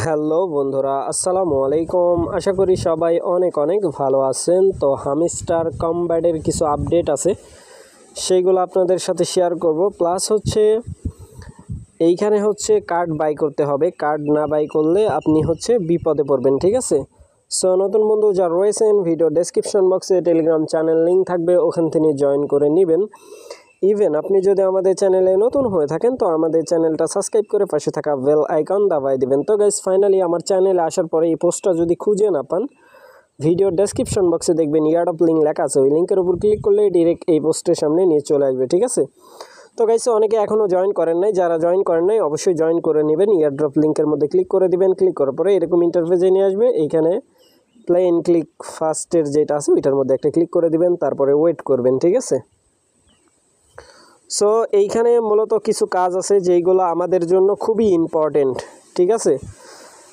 Hello বন্ধুরা, আসসালামু আলাইকুম। আশা করি সবাই অনেক অনেক ভালো আছেন। তো হামস্টার কমব্যাটের কিছু আপডেট আছে, সেইগুলো আপনাদের সাথে শেয়ার করব। প্লাস এইখানে কার্ড বাই করতে হবে। কার্ড না বাই করলে আপনি বিপদে পড়বেন, ঠিক আছে? সো নতুন বন্ধু যা রয়েছেন, ভিডিও ডেসক্রিপশন বক্সে টেলিগ্রাম চ্যানেল লিঙ্ক থাকবে, ওখান থেকে জয়েন করে নেবেন। ইভেন আপনি যদি আমাদের চ্যানেলে নতুন হয়ে থাকেন তো আমাদের চ্যানেলটা সাবস্ক্রাইব করে পাশে থাকা বেল আইকন দাবাই দিবেন। তো গাইস, ফাইনালি আমার চ্যানেলে আসার পরে এই পোস্টটা যদি খুঁজে না পান, ভিডিও ডেসক্রিপশন বক্সে দেখবেন ইয়ারডপ লিঙ্ক লেখা আছে। ওই লিঙ্কের উপর ক্লিক করলে ডিরেক্ট এই পোস্টের সামনে নিয়ে চলে আসবে, ঠিক আছে? তো গাইস, অনেকে এখনও জয়েন করেন নাই। যারা জয়েন করেন নাই অবশ্যই জয়েন করে নেবেন। ইয়ারড্রপ লিঙ্কের মধ্যে ক্লিক করে দিবেন। ক্লিক করার পরে এরকম ইন্টারফেসে নিয়ে আসবে। এইখানে প্লে এন্ড ক্লিক ফার্স্টের যেটা আছে ওইটার মধ্যে একটা ক্লিক করে দিবেন, তারপরে ওয়েট করবেন, ঠিক আছে? সো এইখানে মূলত কিছু কাজ আছে যেইগুলো আমাদের জন্য খুবই ইম্পর্টেন্ট, ঠিক আছে?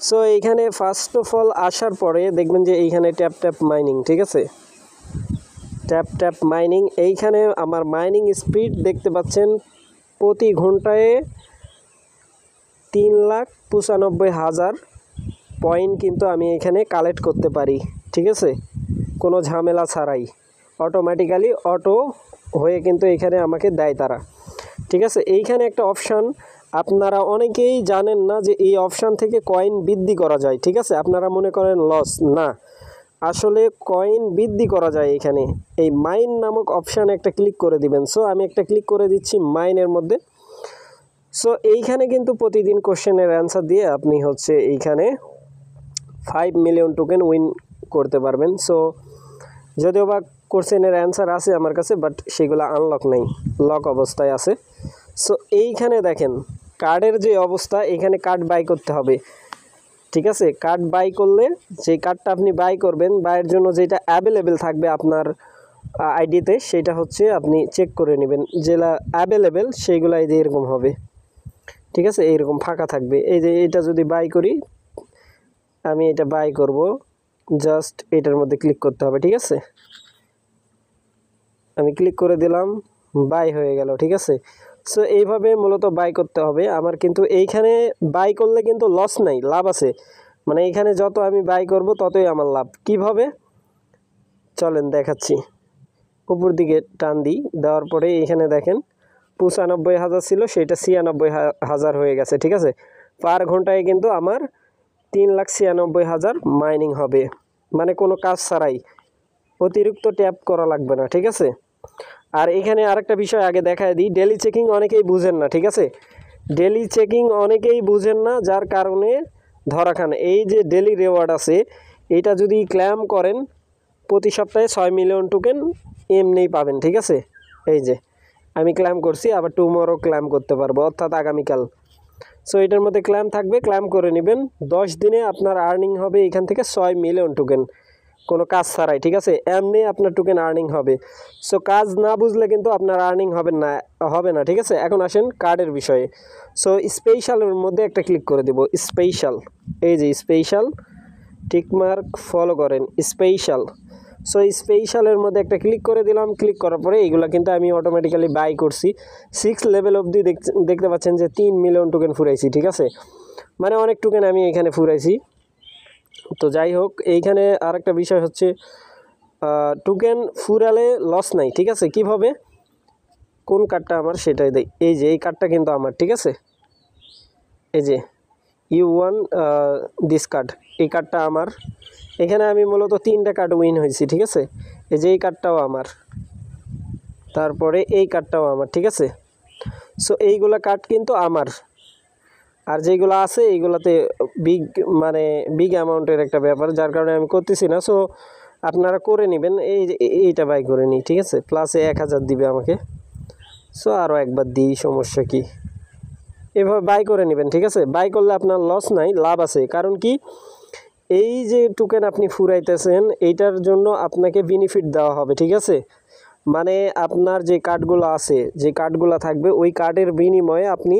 সো এইখানে ফার্স্ট অফ অল আসার পরে দেখবেন যে এইখানে ট্যাপ ট্যাপ মাইনিং, ঠিক আছে? ট্যাপ ট্যাপ মাইনিং, এইখানে আমার মাইনিং স্পিড দেখতে পাচ্ছেন প্রতি ঘন্টায় 3,95,000 পয়েন্ট কিন্তু আমি এখানে কালেক্ট করতে পারি, ঠিক আছে? কোনো ঝামেলা ছাড়াই অটোমেটিক্যালি অটো হয়ে কিন্তু এখানে আমাকে দেয় তারা, ঠিক আছে? এইখানে একটা অপশান আপনারা অনেকেই জানেন না যে এই অপশান থেকে কয়েন বৃদ্ধি করা যায়, ঠিক আছে? আপনারা মনে করেন লস, না, আসলে কয়েন বৃদ্ধি করা যায়। এখানে এই মাইন নামক অপশানে একটা ক্লিক করে দিবেন। সো আমি একটা ক্লিক করে দিচ্ছি মাইনের মধ্যে। সো এইখানে কিন্তু প্রতিদিন কোশ্চেনের অ্যান্সার দিয়ে আপনি এইখানে 5 মিলিয়ন টোকেন উইন করতে পারবেন। সো যদিও বা কোশ্চেনের অ্যান্সার আছে আমার কাছে, বাট সেগুলো আনলক নেই, লক অবস্থায় আছে। সো এইখানে দেখেন কার্ডের যে অবস্থা, এখানে কার্ড বাই করতে হবে, ঠিক আছে? কার্ড বাই করলে যে কার্ডটা আপনি বাই করবেন, বাইয়ের জন্য যেটা অ্যাভেলেবেল থাকবে আপনার আইডিতে, সেটা আপনি চেক করে নেবেন। যেটা অ্যাভেলেবেল সেইগুলো এই যে এরকম হবে, ঠিক আছে? এইরকম ফাঁকা থাকবে। এই যে এটা যদি বাই করি, আমি এটা বাই করব, জাস্ট এটার মধ্যে ক্লিক করতে হবে, ঠিক আছে? আমি ক্লিক করে দিলাম, বাই হয়ে গেল, ঠিক আছে? সো এইভাবে মূলত বাই করতে হবে আমার। কিন্তু এইখানে বাই করলে কিন্তু লস নাই, লাভ আছে। মানে এইখানে যত আমি বাই করব ততই আমার লাভ। কিভাবে চলেন দেখাচ্ছি। উপর দিকে টান দিই, দেওয়ার পরে এইখানে দেখেন 95,000 ছিল, সেটা 96,000 হয়ে গেছে, ঠিক আছে? পার ঘন্টায় কিন্তু আমার 3,96,000 মাইনিং হবে, মানে কোনো কাজ ছাড়াই, অতিরিক্ত ট্যাপ করা লাগবে না, ঠিক আছে? আর এখানে আরেকটা বিষয় আগে দেখায় দিই, ডেলি চেকিং অনেকেই বুঝেন না, ঠিক আছে? ডেলি চেকিং অনেকেই বুঝেন না, যার কারণে ধরা খান। এই যে ডেলি রেওয়ার্ড আছে, এইটা যদি ক্লেম করেন প্রতি সপ্তাহে 6 মিলিয়ন টোকেন এমনিই পাবেন, ঠিক আছে? এই যে আমি ক্লেম করছি, আবার টুমরো ক্লেম করতে পারবো, অর্থাৎ আগামীকাল। সো এটার মধ্যে ক্লেম থাকবে, ক্লেম করে নেবেন। 10 দিনে আপনার আর্নিং হবে এখান থেকে 6 মিলিয়ন টোকেন, কোনো কাজ ছাড়াই, ঠিক আছে? এমনি আপনার টোকেন আর্নিং হবে। সো কাজ না বুঝলে কিন্তু আপনার আর্নিং হবে না, ঠিক আছে? এখন আসেন কার্ডের বিষয়ে। সো স্পেশালের মধ্যে একটা ক্লিক করে দেব, স্পেশাল, এই যে স্পেশাল, টিকমার্ক ফলো করেন, স্পেশাল। সো স্পেশালের মধ্যে একটা ক্লিক করে দিলাম। ক্লিক করার পরে এইগুলো কিন্তু আমি অটোমেটিক্যালি বাই করছি। 6 লেভেল অবধি দেখতে পাচ্ছেন যে 3 মিলিয়ন টোকেন ফুরাইছি, ঠিক আছে? মানে অনেক টোকেন আমি এখানে ফুরাইছি। তো যাই হোক, এইখানে আরেকটা বিষয় টোকেন ফুরালে লস নাই, ঠিক আছে? কিভাবে, কোন কার্ডটা আমার সেটাই দেই। এই যে এই কার্ডটা কিন্তু আমার, ঠিক আছে? এই যে U1 দিস কার্ড, এই কার্ডটা আমার। এখানে আমি মূলত 3টা কার্ড উইন হয়েছি, ঠিক আছে? এই যে এই কার্ডটাও আমার, তারপরে এই কার্ডটাও আমার, ঠিক আছে? সো এইগুলা কার্ড কিন্তু আমার। আর যেগুলো আছে এইগুলাতে বিগ অ্যামাউন্টের একটা ব্যাপার, যার কারণে আমি করতেছি না। সো আপনারা করে নেবেন। এইটা বাই করে নিই, ঠিক আছে? প্লাসে 1,000 দিবে আমাকে। সো আরও একবার দিই, সমস্যা কি? এভাবে বাই করে নেবেন, ঠিক আছে? বাই করলে আপনার লস নাই, লাভ আছে। কারণ কি, এই যে টোকেন আপনি ফুরাইতেছেন, এইটার জন্য আপনাকে বেনিফিট দেওয়া হবে, ঠিক আছে? মানে আপনার যে কার্ডগুলো আছে, যে কার্ডগুলো থাকবে, ওই কার্ডের বিনিময়ে আপনি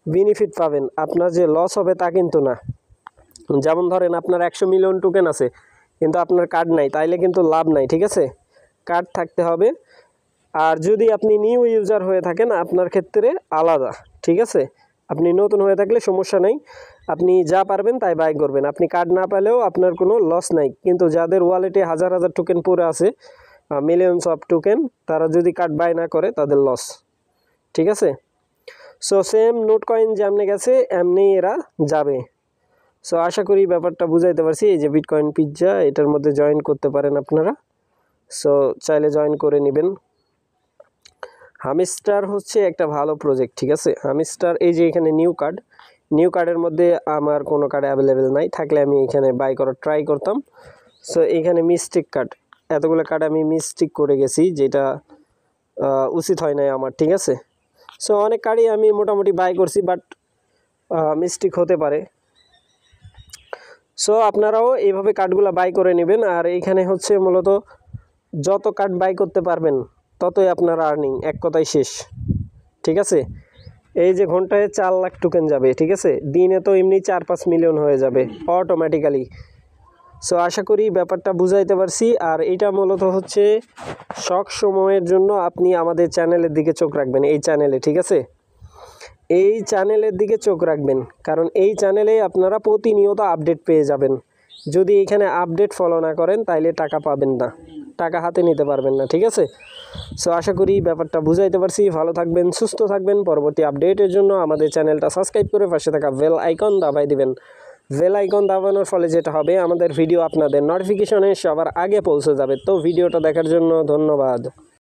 বেনিফিট পাবেন। আপনার যে লস হবে তা কিন্তু না। যেমন ধরেন আপনার 100 মিলিয়ন টোকেন আছে, কিন্তু আপনার কার্ড নাই, তাইলে কিন্তু লাভ নাই, ঠিক আছে? কার্ড থাকতে হবে। আর যদি আপনি নিউ ইউজার হয়ে থাকেন, আপনার ক্ষেত্রে আলাদা, ঠিক আছে? আপনি নতুন হয়ে থাকলে সমস্যা নেই, আপনি যা পারবেন তাই বাই করবেন, আপনি কার্ড না পেলেও আপনার কোনো লস নাই। কিন্তু যাদের ওয়ালেটে হাজার হাজার টোকেন পড়ে আছে, মিলিয়নস অফ টোকেন, তারা যদি কার্ড বাই না করে তাদের লস, ঠিক আছে। সো সেম নোট কয়েন যেমনি গেছে এমনি এরা যাবে। সো আশা করি ব্যাপারটা বুঝাইতে পারছি। এই যে বিটকয়েন পিৎজা, এটার মধ্যে জয়েন করতে পারেন আপনারা, সো চাইলে জয়েন করে নেবেন। হামিস্টার হচ্ছে একটা ভালো প্রজেক্ট, ঠিক আছে। হামিস্টার, এই যে এখানে নিউ কার্ডের মধ্যে আমার কোনো কার্ড অ্যাভেলেবেল নাই, থাকলে আমি এখানে বাই করার ট্রাই করতাম। সো এখানে মিস্টেক কার্ড, এতগুলো কার্ড আমি মিস্টেক করে গেছি, যেটা উচিত হয় নাই আমার, ঠিক আছে। সো অনেক কার্ডই আমি মোটামুটি বাই করছি, বাট মিস্টেক হতে পারে। সো আপনারাও এইভাবে কার্ডগুলো বাই করে নেবেন। আর এইখানে হচ্ছে মূলত যত কার্ড বাই করতে পারবেন ততই আপনার আর্নিং, এক কথায় শেষ, ঠিক আছে। এই যে ঘন্টায় 4 লাখ টোকেন যাবে, ঠিক আছে, দিনে তো এমনি 4-5 মিলিয়ন হয়ে যাবে অটোমেটিক্যালি। সো আশা করি ব্যাপারটা বুঝাইতে পারছি। আর এটা মূলত হচ্ছে শখ সময়ের জন্য আপনি আমাদের চ্যানেলের দিকে চোখ রাখবেন, এই চ্যানেলে, ঠিক আছে। এই চ্যানেলের দিকে চোখ রাখবেন, কারণ এই চ্যানেলে আপনারা প্রতিনিয়ত আপডেট পেয়ে যাবেন। যদি এখানে আপডেট ফলো না করেন তাইলে টাকা পাবেন না, টাকা হাতে নিতে পারবেন না, ঠিক আছে। সো আশা করি ব্যাপারটা বুঝাইতে পারছি। ভালো থাকবেন, সুস্থ থাকবেন। পরবর্তী আপডেটের জন্য আমাদের চ্যানেলটা সাবস্ক্রাইব করে পাশে থাকা বেল আইকন দাবাই দিবেন। বেল আইকন দাবানোর ফলে যেটা হবে, আমাদের ভিডিও আপনাদের নোটিফিকেশনে সবার আগে পৌঁছে যাবে। তো ভিডিওটা দেখার জন্য ধন্যবাদ।